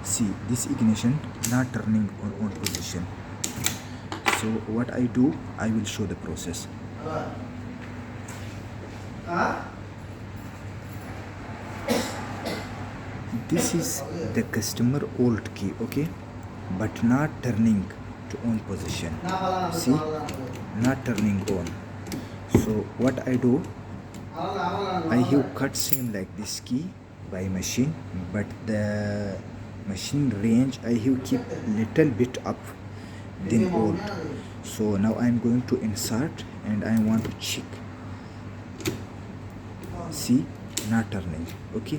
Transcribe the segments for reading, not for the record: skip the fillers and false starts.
See, this ignition not turning on position. So what I do, I will show the process. This is the customer old key, okay, but not turning to on position. See, not turning on. So what I do, I have cut seam like this key by machine, but the machine range I have keep little bit up than old. So now I am going to insert and I want to check. See, not turning, okay.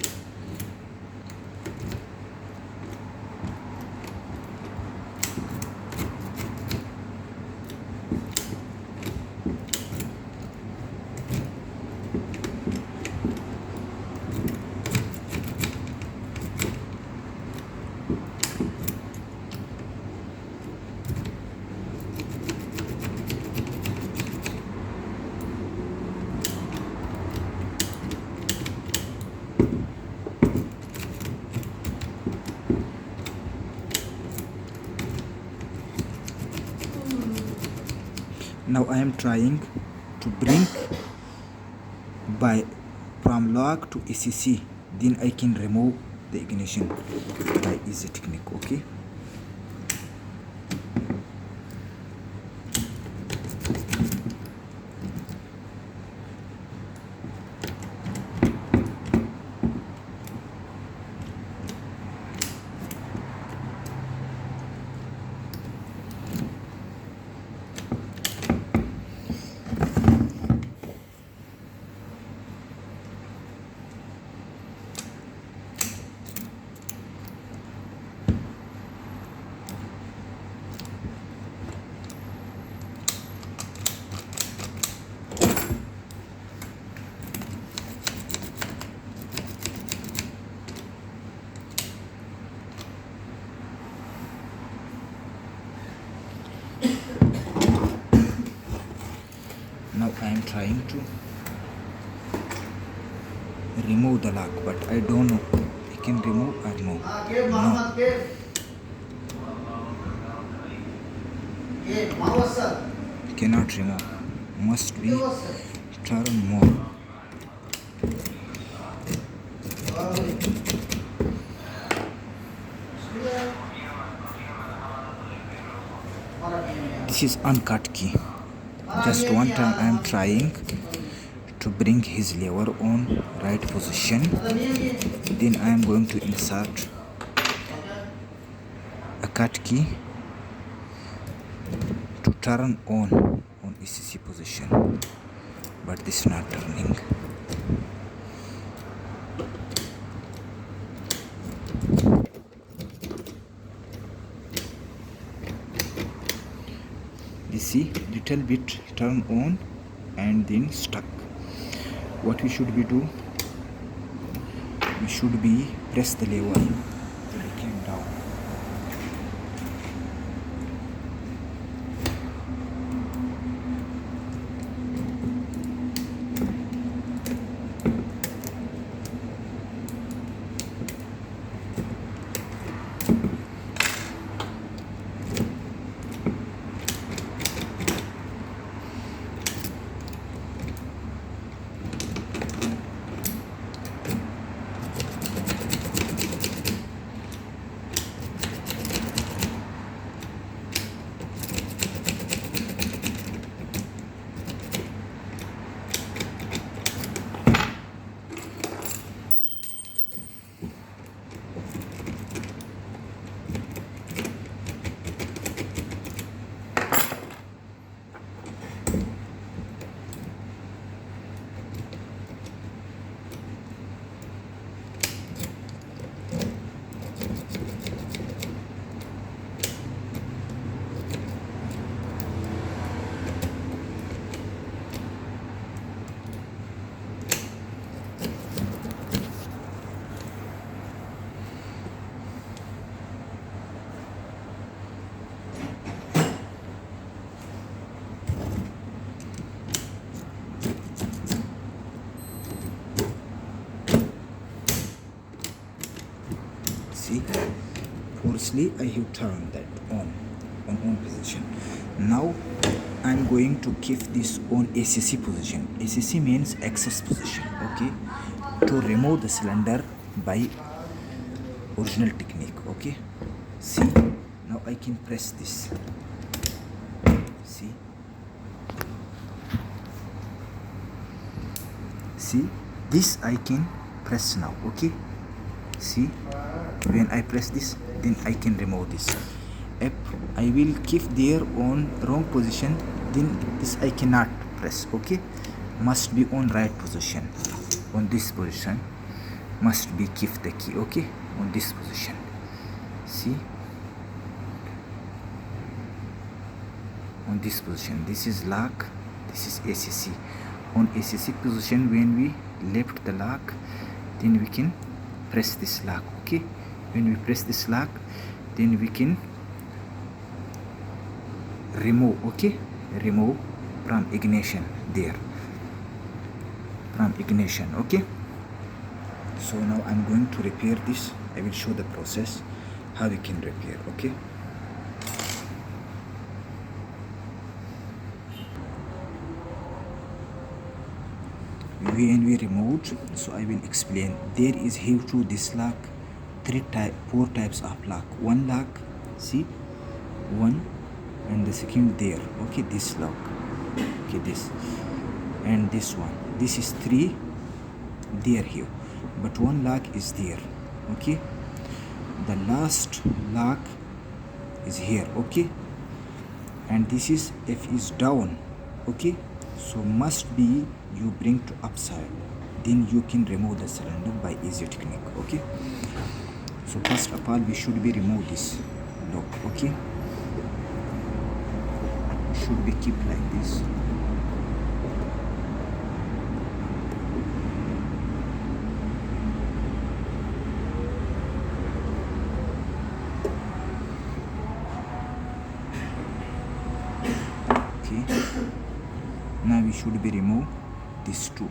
Now I am trying to bring by from log to ACC, then I can remove the ignition by easy technique, okay. Now I am trying to remove the lock, but I don't know I can remove or no. Cannot remove, must be turn more. This is uncut key. Just one time I am trying to bring his lever on right position, then I am going to insert a cut key to turn on ECC position, but this is not turning. You see, little bit turn on and then stuck. What we should be do, we should be press the lever till it came down. See, forcefully I have turned that on position. Now I'm going to keep this on ACC position. ACC means access position, okay, to remove the cylinder by original technique. Okay, see, now I can press this. See, this I can press now. Okay, see, when I press this, then I can remove this. If I will keep there on wrong position, then this I cannot press. Okay, must be on right position. On this position must be keep the key. Okay, on this position. See, on this position, this is lock, this is ACC. On ACC position, when we left the lock, then we can press this lock. Okay, when we press this lock, then we can remove. Okay, remove from ignition there, from ignition. Okay, so now I'm going to repair this. I will show the process how we can repair. Okay, when we removed, so I will explain. There is here to this lock four types of lock. One lock, see, one, and the second there. Okay, this lock, okay, this and this one. This is three there here, but one lock is there. Okay, the last lock is here. Okay, and this is F is down. Okay, so must be you bring to upside, then you can remove the cylinder by easy technique. Okay, so first of all we should be remove this lock. Okay, should be keep like this. Okay, now we should be remove these two.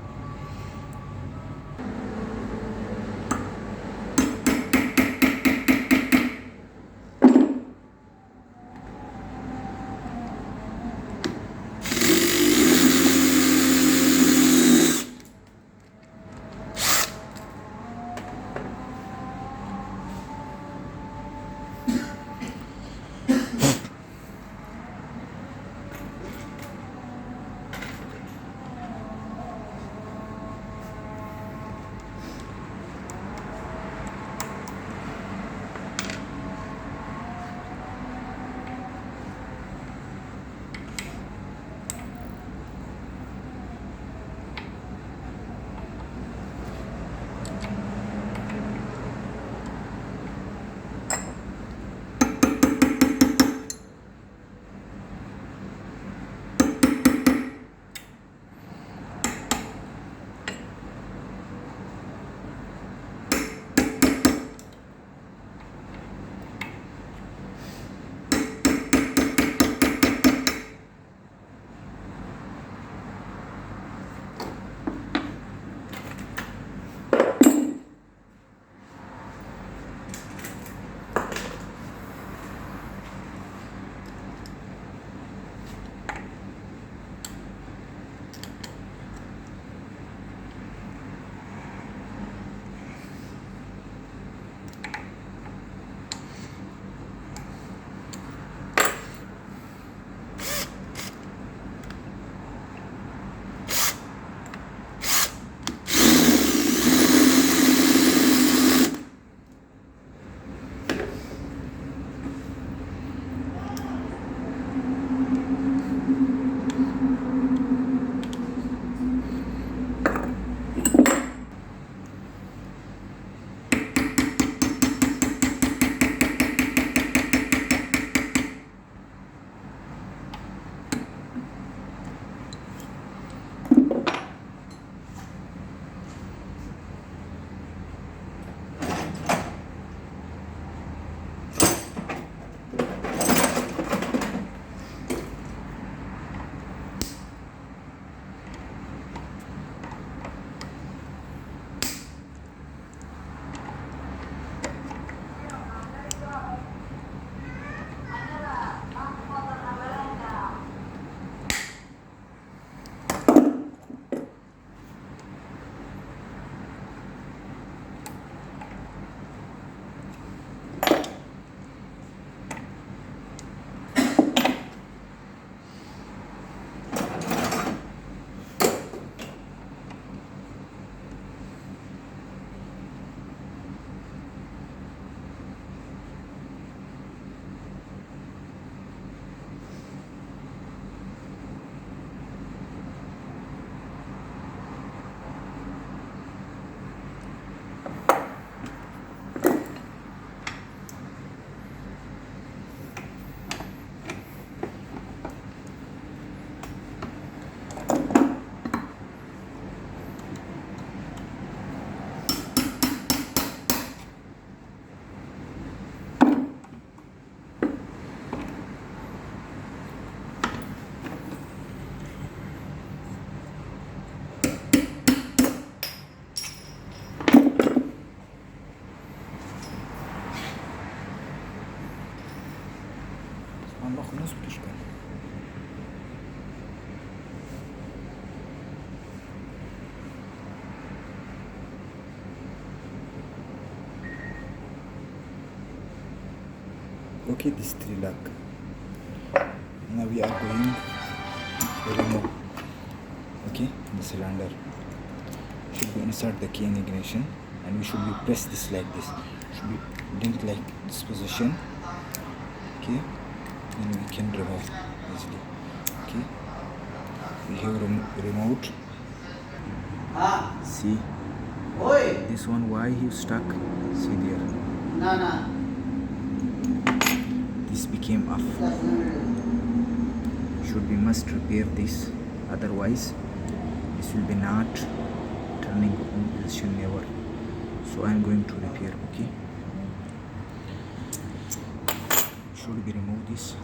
noch نصبر شوي. Okay, this 3 lakh. Now we are going to remove. Okay, the cylinder should be inside the key in ignition, and we should be press this like this. Should be bring like this position. Okay, and we can remove easily. Okay, we have remote. See this one, why he stuck? See there. This became off. Should be must repair this, otherwise this will be not turning on position never. So I am going to repair. Okay, should be remove this.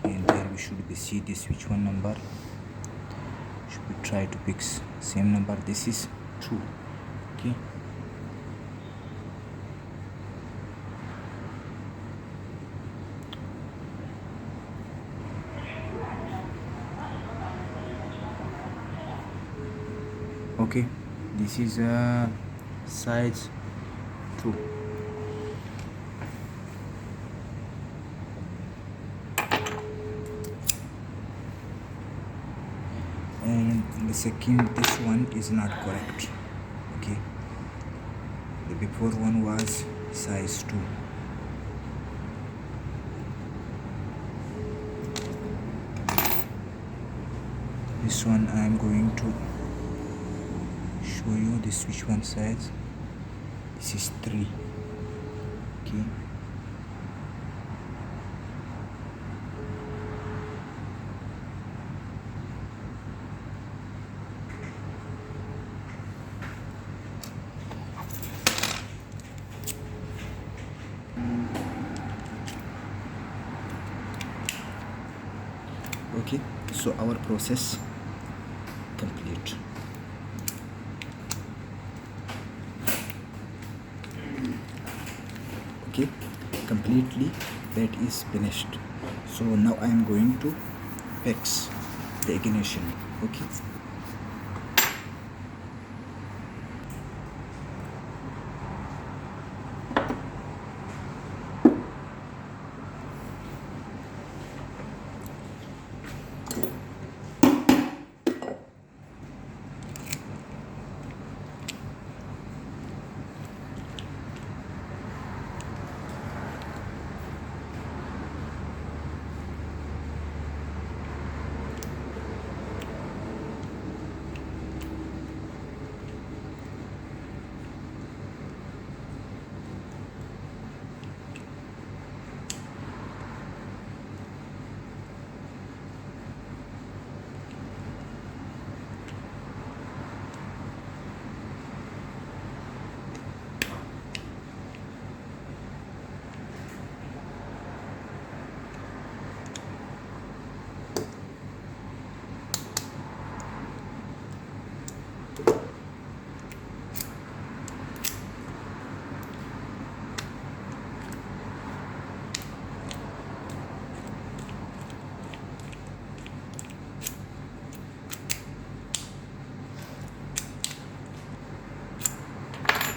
And there we should be see this which one number should we try to fix same number. This is 2. Okay, okay, this is size 2. And the second, this one is not correct. Okay, the before one was size 2. This one I am going to show you this which one size. This is 3. Okay, okay, so our process complete. Okay, completely that is finished. So now I am going to fix the ignition. Okay,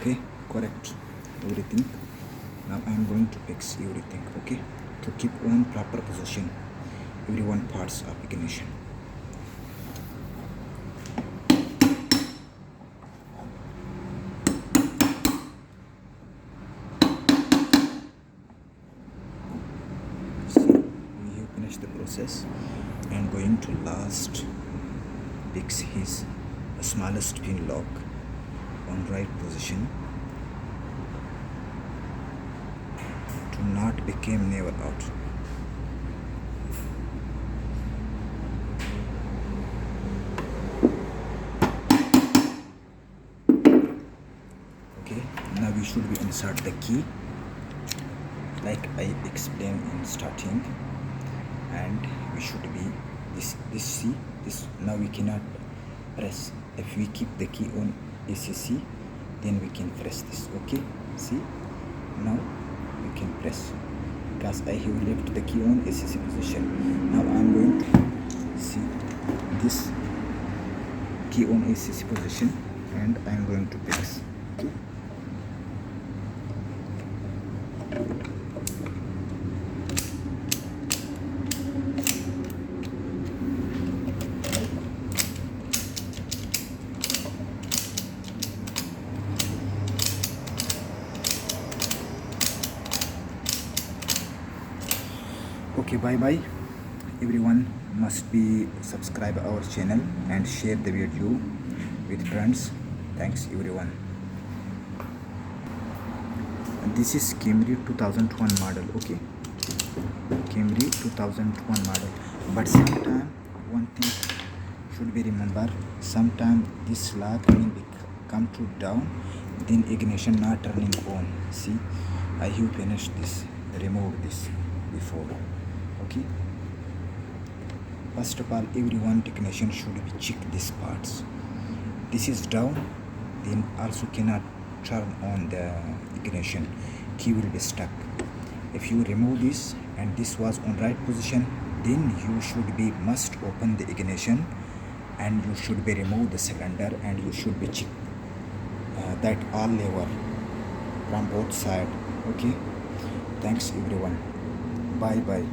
okay, correct everything. Now I am going to fix everything. Okay, to keep on proper position every one parts of ignition. See, we have finished the process and going to last fix his smallest pin lock on right position to not become never out. Okay, now we should be insert the key like I explained in starting, and we should be this see this. Now we cannot press. If we keep the key on ACC, then we can press this. Okay, see, now we can press because I have left the key on ACC position. Now I'm going to see this key on ACC position and I'm going to press. Okay. Okay, bye bye. Everyone must be subscribe our channel and share the video with friends. Thanks everyone. This is Camry 2001 model. Okay, Camry 2001 model. But sometime one thing should be remember. Sometime this lock will come to down, then ignition not turning on. See, I have finished this, removed this before. Okay, first of all, everyone technician should be check these parts. This is down, then also cannot turn on the ignition, key will be stuck. If you remove this and this was on right position, then you should be must open the ignition and you should be remove the cylinder and you should be check that all lever from both side. Okay, thanks everyone, bye bye.